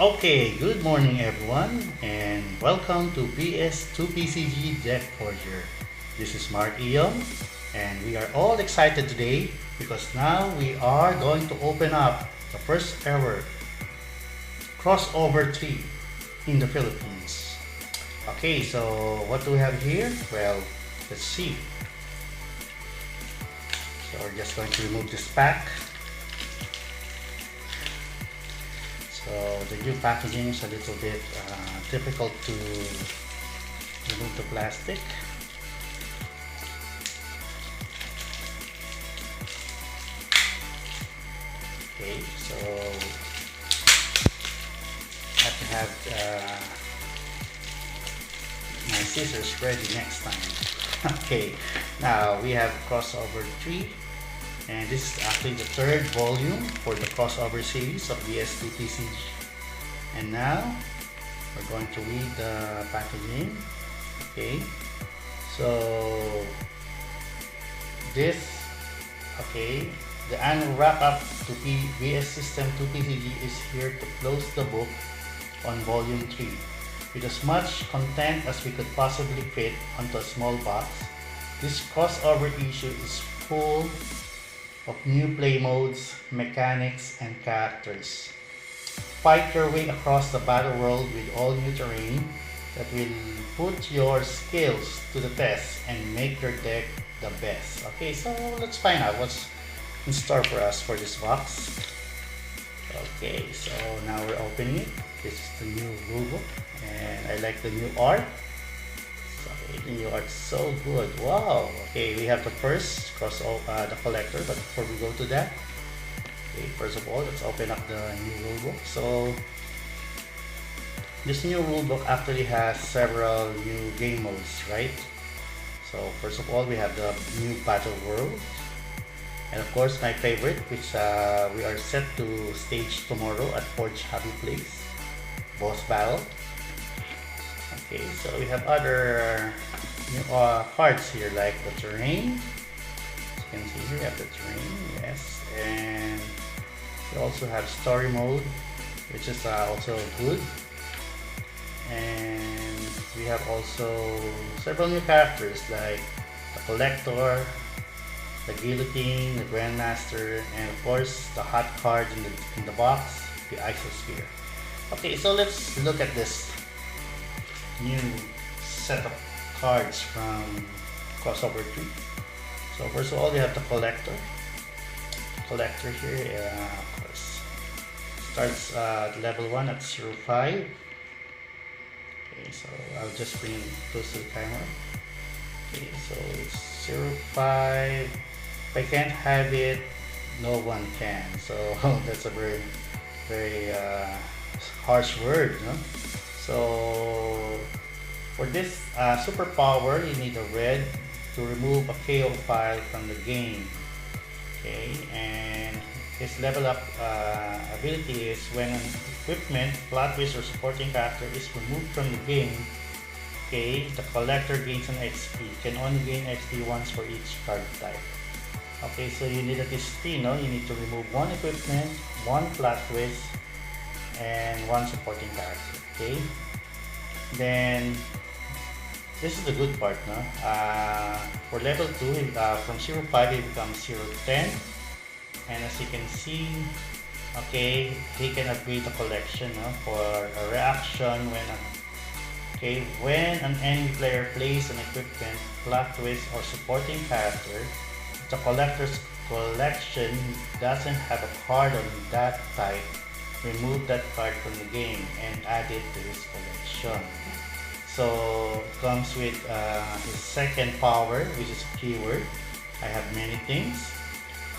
Okay, good morning everyone and welcome to PS2PCG Deck Forger. This is Mark Ion and we are all excited today because now we are going to open up the first ever crossover tree in the Philippines. Okay, so what do we have here? Well, let's see. So we're just going to remove this pack. So the new packaging is a little bit difficult to remove the plastic. Okay, so I have to have my scissors ready next time. Okay, now we have crossover 3 and this is actually the third volume for the crossover series of BS2PCG. And now we're going to read the packaging. Okay, so this, okay, the annual wrap-up to BS System 2PCG is here to close the book on volume 3 with as much content as we could possibly fit onto a small box. This crossover issue is full of new play modes, mechanics, and characters. Fight your way across the battle world with all new terrain that will put your skills to the test and make your deck the best. Okay, so let's find out what's in store for us for this box. Okay, so now we're opening it. This is the new rulebook and I like the new art. The new art so good. Wow. Okay, we have the first the collector, but before we go to that, okay, first of all, let's open up the new rulebook. So this new rulebook actually has several new game modes, right? So first of all, we have the new battle world, and of course my favorite, which we are set to stage tomorrow at Forge Happy Place, boss battle. Okay, so we have other cards here like the terrain. As you can see here, we have the terrain, yes, and we also have story mode, which is also good. And we have also several new characters like the collector, the guillotine, the grandmaster, and of course the hot card in the box, the isosphere. Okay, so let's look at this new set of cards from crossover 3. So first of all, we have the collector. Collector here, of course, starts at level 1 at 0.5. Okay, so I'll just bring it close to the camera. Okay, so it's 0.5. If I can't have it, no one can. So that's a very, very harsh word, no? So for this superpower, you need a red to remove a KO file from the game. Okay, and his level up ability is when an equipment, plot twist, or supporting character is removed from the game. Okay, the collector gains an XP. Can only gain XP once for each card type. Okay, so you need at least 3, no? You need to remove one equipment, one plot twist, and one supporting character. Okay, then this is the good part, no? For level 2, from 0.5 it becomes 0.10, and as you can see, okay, he can upgrade the collection, no? For a reaction when an enemy player plays an equipment, plot twist, or supporting character, the collector's collection doesn't have a card on that type, remove that card from the game and add it to his collection. So it comes with his second power, which is keyword. I have many things.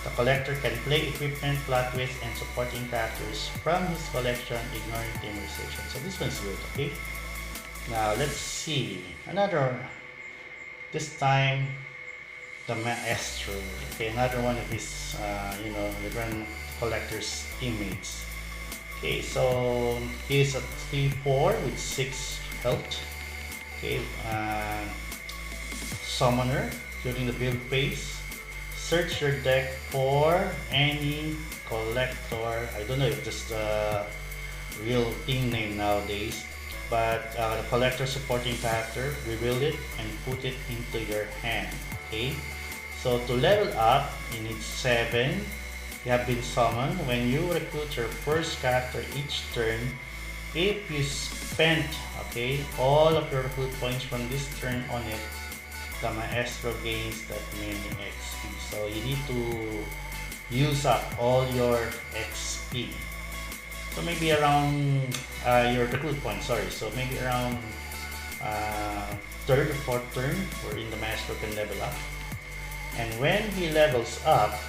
The collector can play equipment, plot twist, and supporting characters from his collection, ignoring teamization. So this one's good, okay? Now let's see another. This time the maestro. Okay, another one of his, the grand collector's teammates. Okay, so he's a 3-4 with 6 health. Okay, summoner during the build phase. Search your deck for any collector. I don't know if this real team name nowadays. But the collector supporting character, reveal it and put it into your hand. Okay. So to level up, you need 7. You have been summoned. When you recruit your first character each turn, if you spent all of your recruit points from this turn on it, the maestro gains that many XP. So you need to use up all your XP. So maybe around your recruit points, sorry. So maybe around third or fourth turn wherein the maestro can level up. And when he levels up,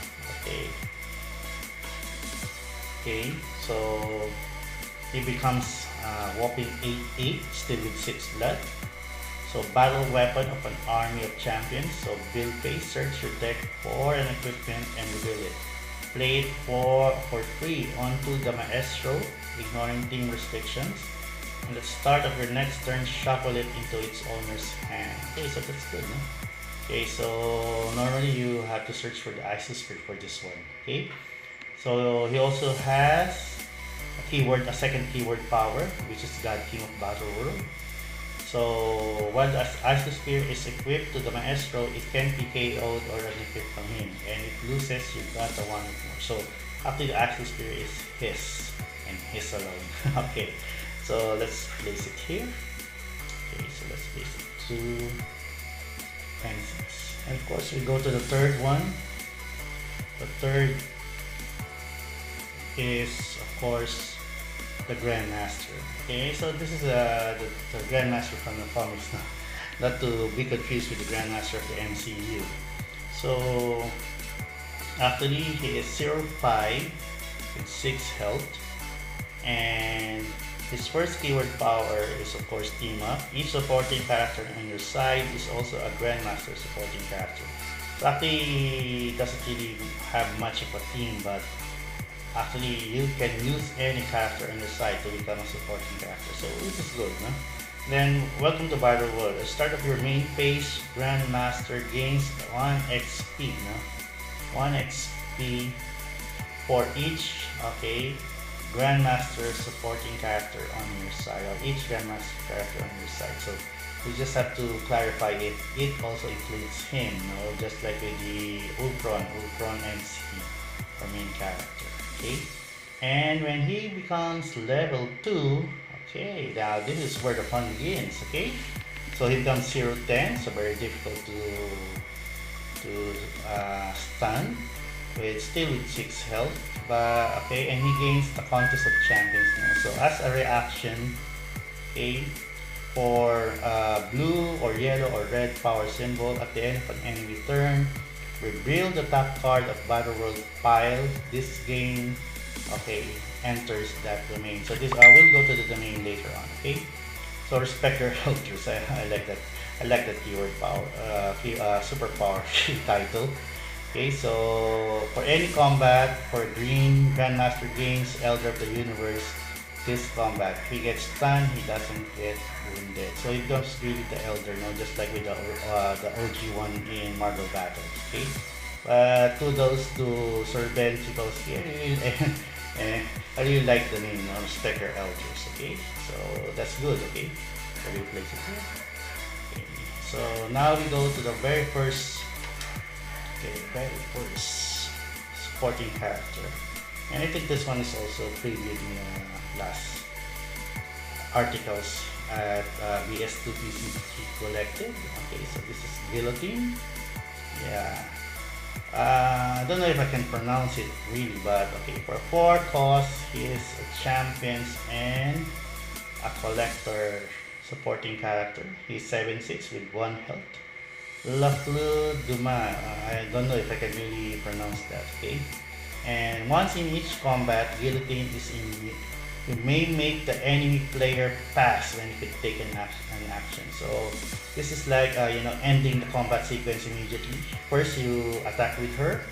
so he becomes whopping 8-8, still with 6 blood. So battle weapon of an army of champions. So build phase, search your deck for an equipment and reveal it. Play it for free onto the maestro, ignoring team restrictions. And at the start of your next turn, shuffle it into its owner's hand. Okay, so that's good, no? Okay, so normally you have to search for the ISO script for this one. Okay, so he also has a second keyword power, which is God King of Battle World. So while the ISO Spear is equipped to the maestro, it can be KO'd or unequipped from him, and it loses, you got the one more. So after the ISO Spear is his and his alone. Okay, so let's place it here. Okay, so let's place it 2 and 6. And of course we go to the third one. The third is of course the Grandmaster. Okay, so this is the Grandmaster from the comics now. Not to be confused with the Grandmaster of the MCU. So actually he is 0-5 with 6 health, and his first keyword power is of course team up. Each supporting character on your side is also a Grandmaster supporting character. So actually he doesn't really have much of a team, but actually you can use any character on your side to become a supporting character. So this is good, no? Then welcome to Battle World. At the start of your main phase, Grandmaster gains 1 XP, no? 1 XP for each Grandmaster supporting character on your side, or each Grandmaster character on your side. So we just have to clarify it also includes him, no? Just like with the Ultron MC, our main character. Okay, and when he becomes level 2, okay, now this is where the fun begins. Okay, so he becomes 0-10, so very difficult to stun, still with 6 health, but and he gains the Contest of Champions now. So as a reaction, for blue or yellow or red power symbol at the end of an enemy turn, reveal the top card of Battle World pile. This game enters that domain. So this I will go to the domain later on. Okay, so respect your elders. I like that. I like that keyword power, superpower title. Okay, so for any combat for green, Grandmaster gains Elder of the Universe. This combat, if he gets stunned, he doesn't get wounded. So it becomes really the Elder, no? Just like with the OG one in Marvel Battles. Okay, but kudos to Sir Ben because I really like the name, no? Respect your elders. Okay, so that's good. Okay, so we place it here. Okay. So now we go to the very first supporting character, and I think this one is also previewed in the last articles at BS2TCG Collected. Okay, so this is Guillotine. Yeah, I don't know if I can pronounce it really, but okay, for 4 costs, he is a champions and a collector supporting character. He's 7-6 with 1 health. Lafleur Dumas, I don't know if I can really pronounce that. Okay, and once in each combat, Guillotine is in. You may make the enemy player pass when you could take an action. So this is like ending the combat sequence immediately. First you attack with her,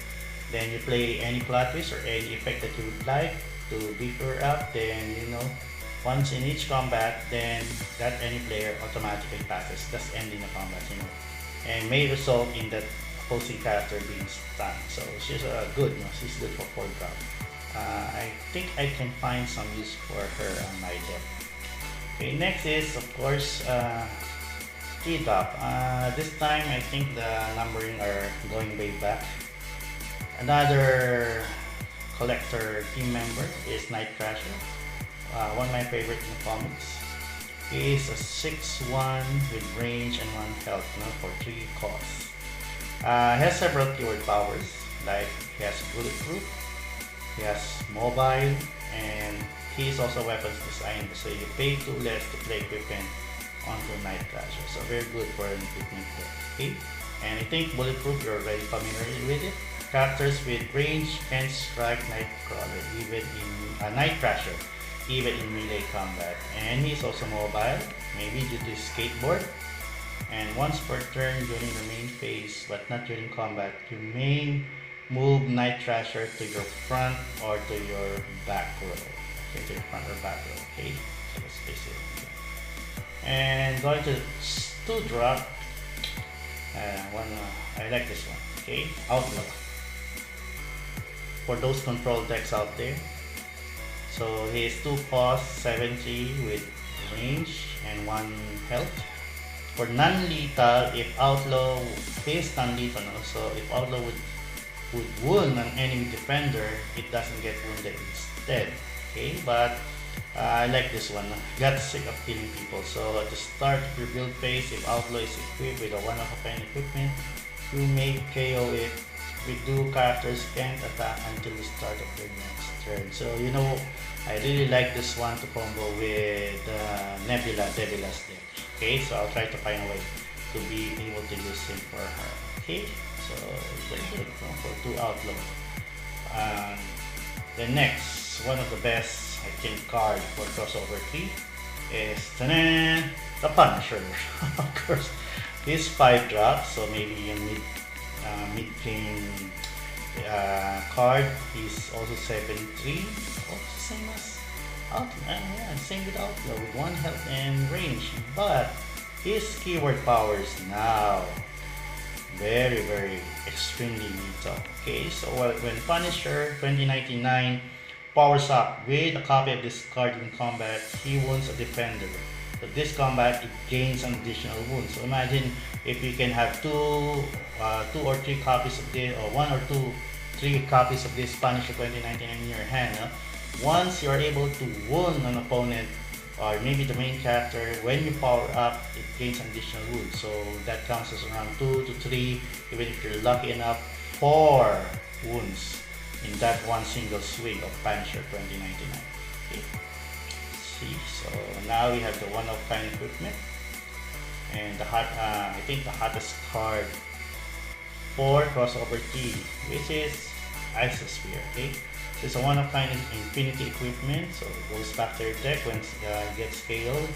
then you play any plot twist or any effect that you would like to beef her up. Then once in each combat, then that any player automatically passes, thus ending the combat. And may result in that opposing character being stunned. So she's good. She's good for 4 drop. I think I can find some use for her on my deck. Okay, next is of course 3-drop. This time I think the numbering are going way back. Another collector team member is Night Crasher, one of my favorite in the comics. He is a 6-1 with range and 1 health, no, for 3 costs. Has several keyword powers, like he has bulletproof, he has mobile, and he is also weapons designed, so you pay 2 less to play equipment onto Night Crasher. So very good for an equipment deck. Okay? And I think bulletproof, you're already familiar with it. Characters with range can strike Nightcrawler, even in Night Crasher, even in melee combat. And he's also mobile, maybe due to his skateboard. And once per turn during the main phase, but not during combat, you may move Night Crasher to your front or to your back row. Okay, to your front or back row. Okay, so let's place it. And going to 2-drop. I like this one. Okay, Outlaw. For those control decks out there. So he is 2 cost, 70 with range and 1 health. For non-lethal, if Outlaw is non-lethal, so if Outlaw would wound an enemy defender, it doesn't get wounded instead. Okay, but I like this one. Got sick of killing people. So at the start of your build phase, if Outlaw is equipped with a one-of-a-kind equipment, you may KO it with 2 characters can't attack until the start of your next turn. So you know, I really like this one to combo with Nebula's deck. Okay, so I'll try to find a way to be able to use him for her. Okay, so very good for 2 Outlaw. The next, one of the best I think card for crossover 3 is the Punisher. Of course, he's 5-drop, so maybe a mid-game card. He's also 7-3, also same as Outlaw. Yeah, same with Outlaw with 1 health and range, but his keyword powers now very extremely lethal. Okay, so when Punisher 2099 powers up with a copy of this card in combat, he wounds a defender. So this combat, it gains an additional wound. So imagine if you can have 2 or 3 copies of this, or 1 or 2, 3 copies of this Punisher 2099 in your hand. Once you are able to wound an opponent, or maybe the main character, when you power up, it gains an additional wound. So that counts as around 2 to 3, even if you're lucky enough, 4 wounds in that one single swing of Punisher 2099. Okay. See, so now we have the one-of-kind equipment, and I think the hottest card for crossover 3, which is Isosphere. Okay, so it's a one-of-kind infinity equipment, so it goes back to your deck when it gets scaled.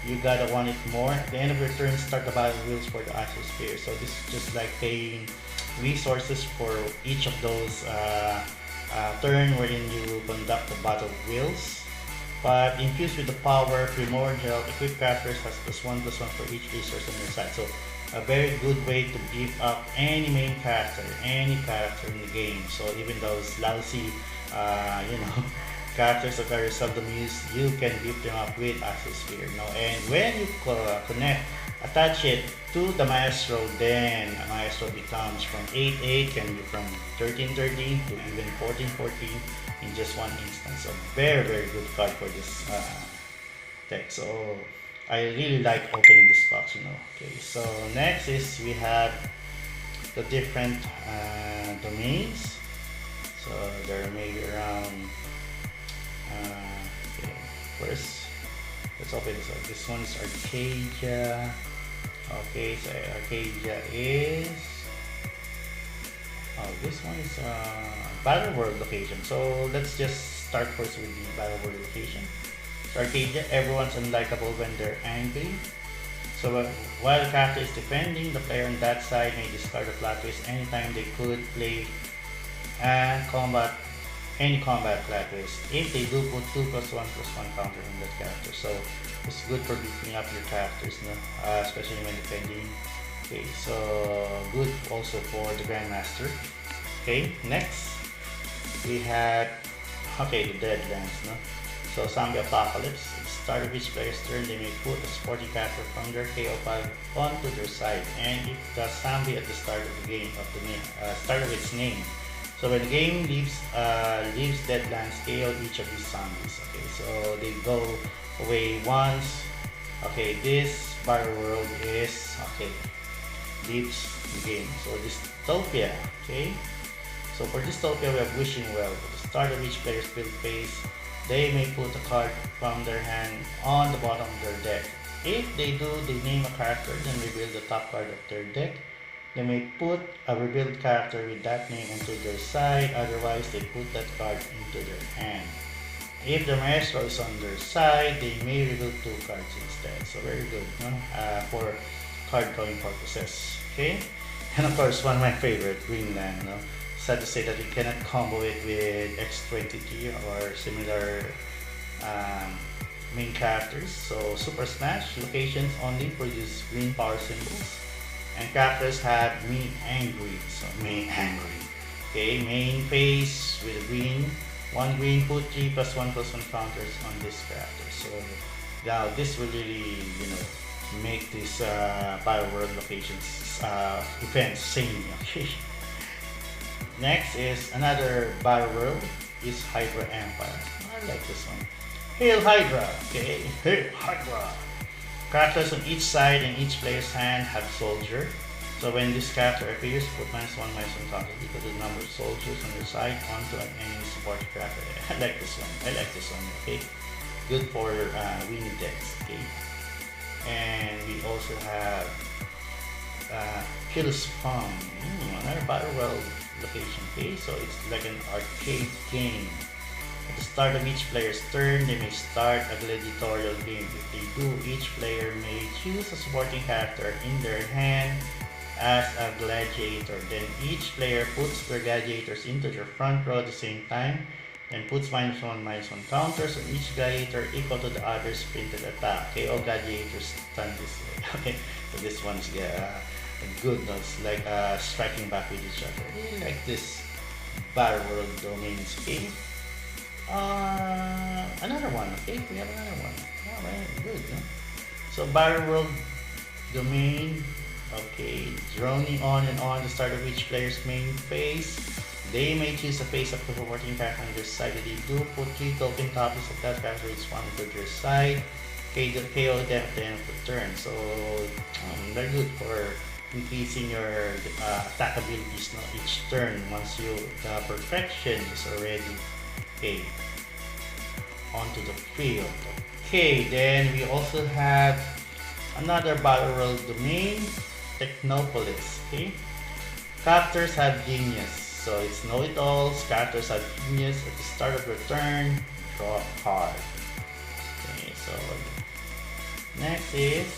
You gotta want it more. At the end of your turn, start the battle wheels for the Isosphere. So this is just like paying resources for each of those turn wherein you conduct the battle wheels. But infused with the power, primordial, equipped characters has +1/+1 for each resource on your side. So a very good way to beef up any main character, any character in the game. So even those lousy, characters that are seldom used, you can beef them up with Isosphere. And when you attach it to the Maestro, then a Maestro becomes from 8/8, can be from 13/13 to even 14/14 in just one instance. So very good card for this deck. So I really like opening this box. Okay, so next is we have the different domains. So there may be around okay, first let's open this up. This one is Arcadia. Okay, so Arcadia is this one is Battle World location. So let's just start first with the Battle World location. So Arcadia, everyone's unlikable when they're angry. So while the character is defending, the player on that side may discard a flat twist anytime they could play and any combat flat twist. If they do, put 2+1/+1 counter on that character. So it's good for beefing up your characters, especially when defending. Okay, so good also for the Grandmaster. Okay, next we had Okay, the Deadlands, no? So Zombie Apocalypse. At the start of each player's turn, they may put a supporting character from their KO pile onto their side, and if the zombie at the start of the game start of its name. So when the game leaves Deadlands, KO each of these zombies. Okay, so they go away once. Okay, this Battle World is leaves the game. So Dystopia. Okay. So for Dystopia, we have Wishing Well. At the start of each player's build phase, they may put a card from their hand on the bottom of their deck. If they do, they name a character, then reveal the top card of their deck. They may put a revealed character with that name onto their side, otherwise they put that card into their hand. If the maestro is on their side, they may reveal 2 cards instead. So very good, no? For card drawing purposes. Okay? And of course, one of my favorite, Greenland. No? Sad to say that you cannot combo it with X23 or similar main characters. So Super Smash, locations only produce green power symbols. And characters have me angry. So me angry. Okay, main phase with a green. 1 green, put 3+1/+1 counters on this character. So now this will really, make these Battle World locations events sane. Okay. Next is another Battle World is Hydra Empire. I like this one. Hail Hydra! Okay, Hail Hydra! Characters on each side and each player's hand have soldier. So when this character appears, put -1/-1 counters equal to the number of soldiers on their side onto an enemy support character. I like this one. Okay, good for winning decks. Okay, and we also have Kill Spawn, another Battle World location. Okay, so it's like an arcade game. At the start of each player's turn, they may start a gladiatorial game. If they do, each player may choose a supporting character in their hand as a gladiator. Then each player puts their gladiators into their front row at the same time, and puts -1/-1 counters on each gladiator equal to the other's printed attack. Okay, all gladiators stand this way. Okay, so this one's good. It's like striking back with each other. I like this Battle World domains. Okay. Another one. Okay, we have another one. Alright, good. No? So Battle World domain. Okay, droning on and on the start of each player's main phase. They may choose a face of the supporting character on their side. If they do, put 3 token copies of that character each one to their side. Okay, KO them at the end of the turn. So they're good for increasing your attack abilities each turn once the perfection is already onto the field. Okay, then we also have another Battle World domain, Technopolis. Okay, characters have genius, so it's know-it-alls. Characters have genius. At the start of your turn, draw a card. Okay, so next is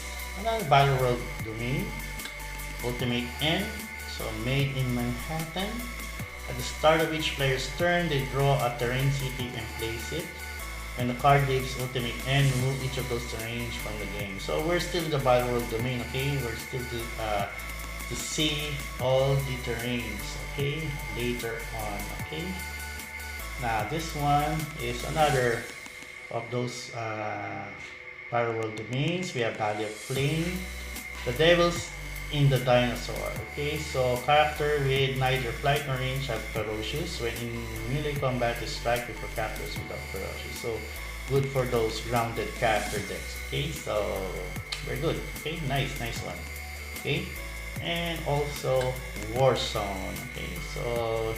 another Battle World domain, Ultimate N. So made in Manhattan. At the start of each player's turn, they draw a terrain city and place it. When the card leaves Ultimate N, remove each of those terrains from the game. So we're still in the Battle World domain, okay? We're still to see all the terrains, okay? Later on, okay? Now this one is another of those Battle World domains. We have Valley of Flame, the Devils in the Dinosaur. Okay, so character with neither flight nor range have ferocious. When in melee combat, they strike before characters without ferocious. So good for those grounded character decks. Okay, so very good. Okay, nice one. Okay, and also Warzone. Okay, so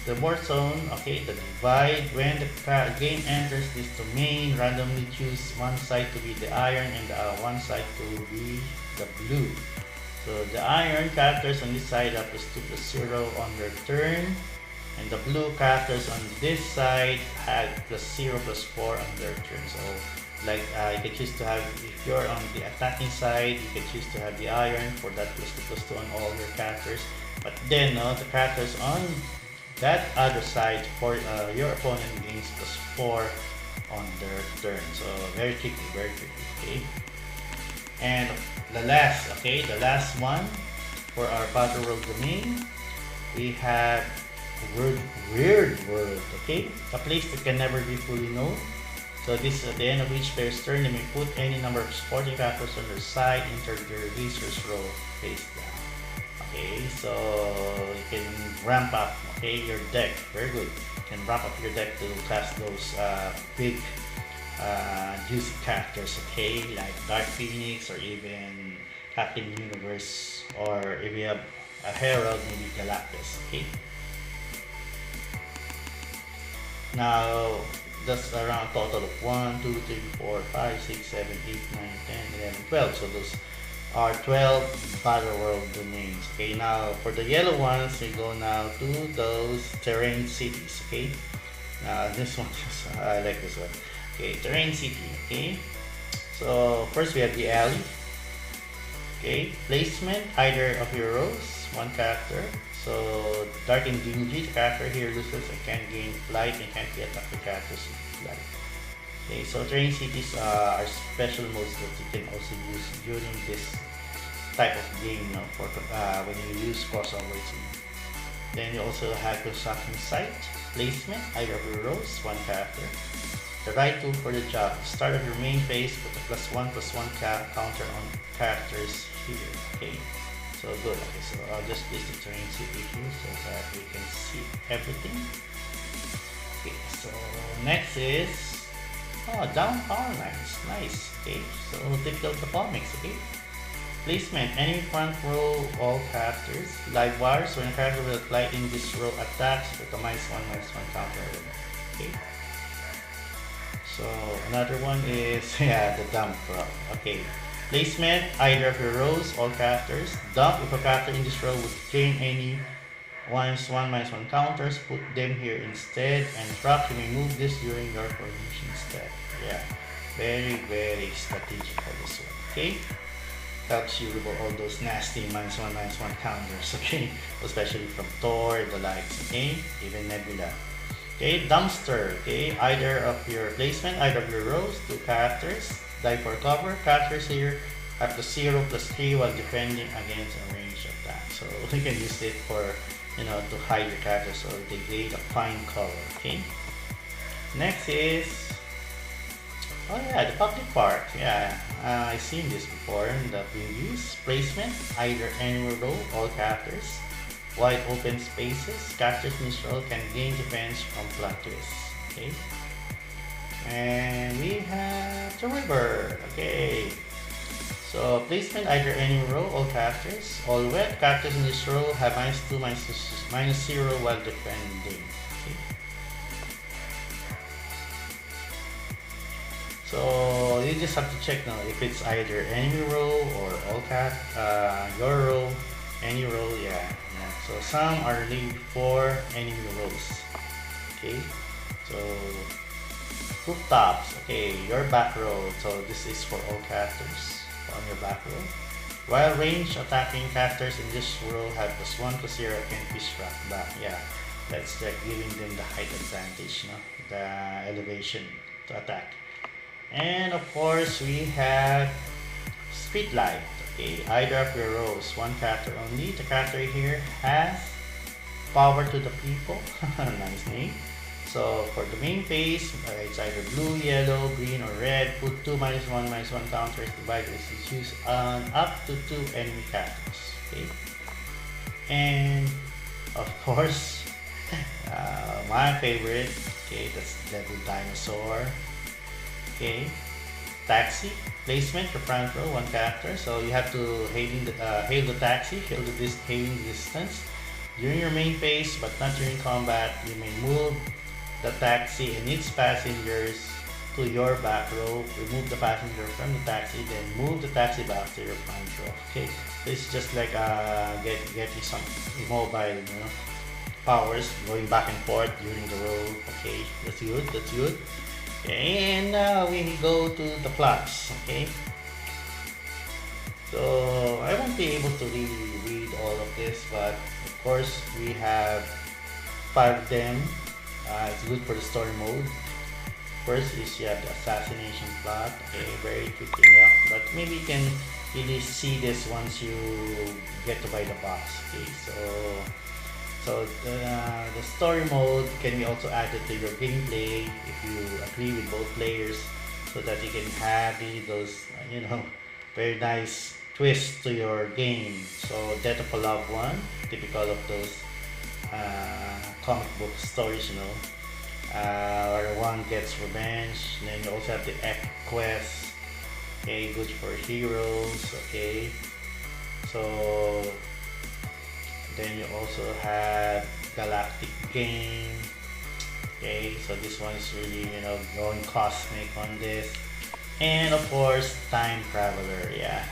the Warzone, okay, the divide. When the game enters this domain, randomly choose one side to be the iron and one side to be the blue. So the iron characters on this side have +2/+0 on their turn, and the blue characters on this side have +0/+4 on their turn. So like you can choose to have, if you're on the attacking side, you can choose to have the iron for that +2/+2 on all your characters. But then the characters on that other side for your opponent gains +4 on their turn. So very tricky, okay? And the last one for our Battle World domain, we have weird world, okay? A place that can never be fully known. So this is at the end of each player's turn. They may put any number of supporting characters on their side, enter their razor's row face down. Okay, so you can ramp up, okay, your deck. Very good. You can ramp up your deck to cast those big juicy characters, okay, like Dark Phoenix or even Captain Universe, or if you have a Herald, maybe Galactus, okay. Now that's around a total of 1, 2, 3, 4, 5, 6, 7, 8, 9, 10, 11, 12. So those are 12 Battle World domains. Okay, now for the yellow ones, we go now to those terrain cities. Okay, now this one, I like this one. Okay, terrain city. Okay, so first we have the alley. Okay, placement either of your rows, one character. So dark and dingy, the character here loses and can't gain flight and can't be attacked with characters with flight. Okay, so terrain cities are special modes that you can also use during this type of game, you know, for when you use crossover team. Then you also have construction site, placement, either of your rows, one character. The right tool for the job. Start of your main phase, put a +1/+1 counter on characters here. Okay, so good. Okay, so I'll just place the terrain city here so that we can see everything. Okay, so next is down power lines. Nice. Okay, so typical of the comics. Okay, placement, enemy front row, all characters. Live wires, when a character with light in this row attacks with a -1/-1 counter. Okay. So another one is the dump row. Okay, placement either of your rows, all characters. Dump, if a character in this row would gain any -1/-1 counters, put them here instead. And drop, you may move this during your formation step. Yeah, very strategic for this one. Okay, helps you remove all those nasty -1/-1 counters. Okay, especially from Thor, the likes. Okay, even Nebula. Okay, dumpster. Okay, either of your placement, either of your rows, two characters. Die for cover. Characters here have the 0+3 while defending against a ranged attack. So you can use it for, you know, to hide your characters so they gain a fine color. Okay. Next is the public part. Yeah, I've seen this before that we use placement, either anywhere row, all characters. Wide open spaces, characters in this role can gain defense from plot twists. Okay, and we have the river. Okay, so placement either any row, all characters. All wet characters in this row have -2, -0 while defending. Okay. So you just have to check now if it's either enemy row or all your row, any row. Yeah. So some are leave for enemy rows. Okay, so rooftops. Okay, your back row. So this is for all characters on your back row. While range attacking characters in this row have +1/+0 can be struck back. Yeah, that's like giving them the height advantage, no? The elevation to attack. And of course we have street light. Okay, either of your rows, one character only. The character here has power to the people. Nice name. So for the main phase, it's either blue, yellow, green, or red. Put 2 -1/-1 counters divided is used on up to 2 enemy characters. Okay, and of course, my favorite. Okay, that's Devil Dinosaur. Okay. Taxi, placement, your front row, one character. So you have to hail the taxi, hailing distance. During your main phase, but not during combat, you may move the taxi and its passengers to your back row. Remove the passenger from the taxi, then move the taxi back to your front row. Okay, this is just like getting some immobile, you know, powers going back and forth during the road. Okay, that's good. That's good. Okay, and now we go to the plots. Okay, so I won't be able to really read all of this, but of course we have 5 of them. It's good for the story mode. First is you have the assassination plot. Okay, very quickly up, but maybe you can really see this once you get to buy the box. Okay, so So the story mode can be also added to your gameplay if you agree with both players, so that you can have those very nice twists to your game. So death of a loved one, typical of those comic book stories, where one gets revenge. And then you also have the Epic Quest, okay, good for heroes, okay. So then you also have Galactic Game, okay. So this one is really going cosmic on this, and of course Time Traveler, yeah.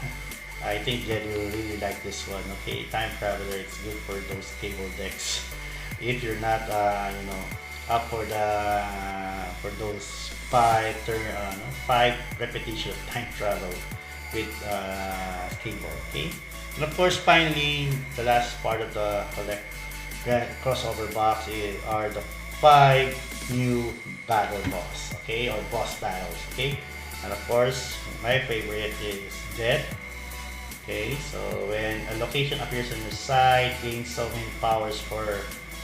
I think Jed will really like this one. Okay, Time Traveler, it's good for those cable decks. If you're not, up for those five repetition of time travel with cable. Okay, and of course, finally, the last part of the crossover box are the 5 new battle boss. Okay, or boss battles. Okay, and of course, my favorite is Death. Okay, so when a location appears on your side, gain so many powers for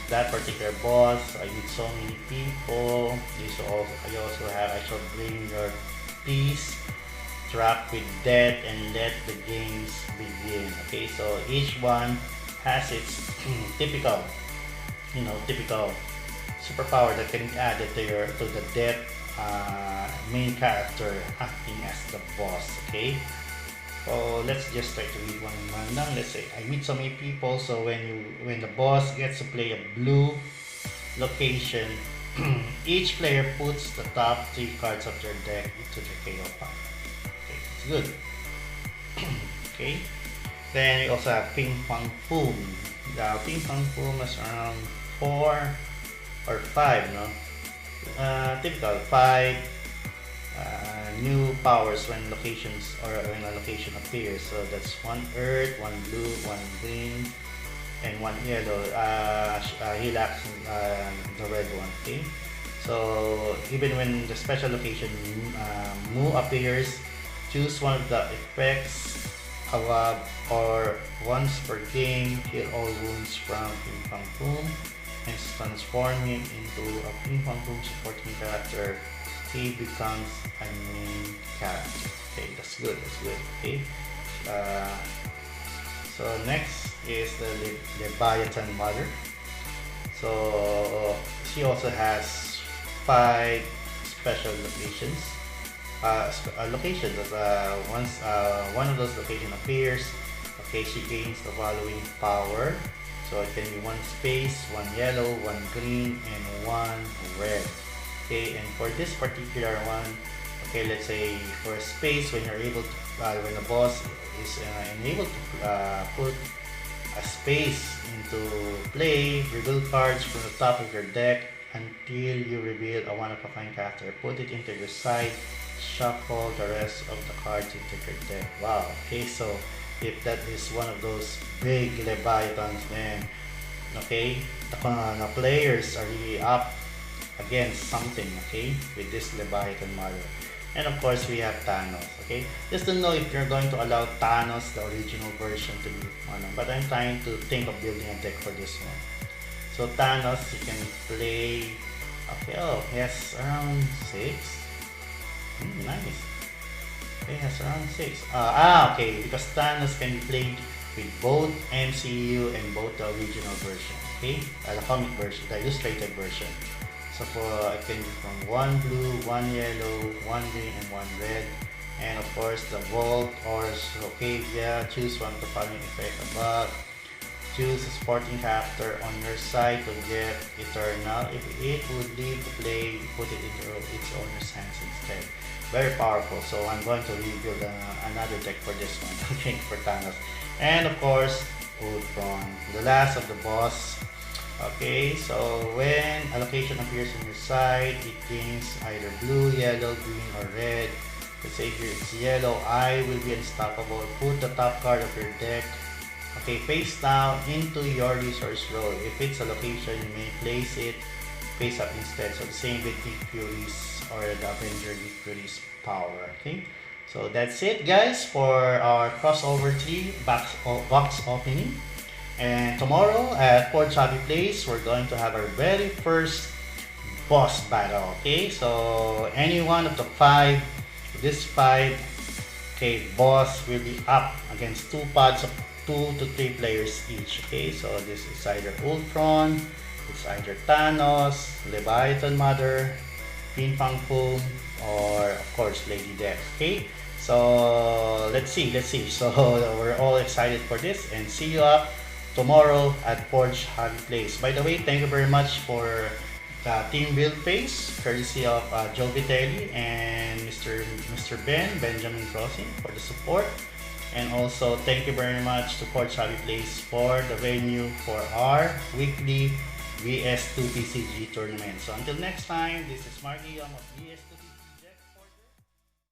that particular boss. I meet so many people. You also have actually bring your peace, trap with death, and let the games begin. Okay, so each one has its typical superpower that can be added to the death main character acting as the boss. Okay. So let's just try to read one now. Let's say I meet so many people. So when the boss gets to play a blue location, each player puts the top 3 cards of their deck into their KO pile. Okay, it's good. Okay. Then we also have Ping Pong Boom. The Ping Pong Boom is around 4 or 5, no? Typical 5 new powers when a location appears. So that's 1 earth, 1 blue, 1 green, and 1 yellow. He'll act the red one. Okay. So even when the special location Mu appears, choose one of the effects or once per game, heal all wounds from Ping Pong Boom and transform him into a Ping Pong Boom supporting character. He becomes a main character. Okay, that's good. Okay. So next is the Leviathan Mother. So she also has 5 special locations. Locations that once one of those locations appears, okay, she gains the following power. So it can be 1 space, 1 yellow, 1 green, and 1 red. Okay, and for this particular one, okay, let's say for a space, when you're able to, when the boss is enabled to put a space into play, reveal cards from the top of your deck until you reveal a one-of-a-kind character. Put it into your side, shuffle the rest of the cards into your deck. Wow, okay, so if that is one of those big Leviathans, then, okay, the players are really up against something, okay, with this Leviathan Mother. And of course we have Thanos. Okay, just to know if you're going to allow Thanos, the original version, to be but I'm trying to think of building a deck for this one. So Thanos, you can play, okay, he has around 6. Nice. Okay, has around 6. Okay, because Thanos can be played with both MCU and both the original version, okay, the comic version, the illustrated version. So it can be from 1 blue, 1 yellow, 1 green, and 1 red. And of course the Vault or Sokovia, choose one of the following effect above. Choose a supporting character on your side to get Eternal. If it would leave the play, put it into its owner's hands instead. Very powerful. So I'm going to rebuild another deck for this one, okay, for Thanos. And of course, Ultron, the last of the boss. Okay, so when a location appears on your side, it gains either blue, yellow, green, or red. Let's say here it's yellow, I will be unstoppable. Put the top card of your deck, okay, face down into your resource row. If it's a location, you may place it face up instead. So the same with Nick Fury's or the Avenger Nick Fury's power. Okay, so that's it, guys, for our crossover 3 box opening. And tomorrow at Port Chubby Place, we're going to have our very first boss battle. Okay, so any one of the this five, okay, boss will be up against two pods of 2 to 3 players each. Okay, so this is either Ultron, it's either Thanos, Leviathan Mother, Fin Fang Foom, or of course Lady Death. Okay, so let's see. So we're all excited for this, and see you up tomorrow at Forge Happy Place. By the way, thank you very much for the team build phase, courtesy of Joe Vitelli and Mr. Benjamin Crossing for the support. And also thank you very much to Forge Happy Place for the venue for our weekly VS2TCG tournament. So until next time, this is Marky Young of VS2TCG.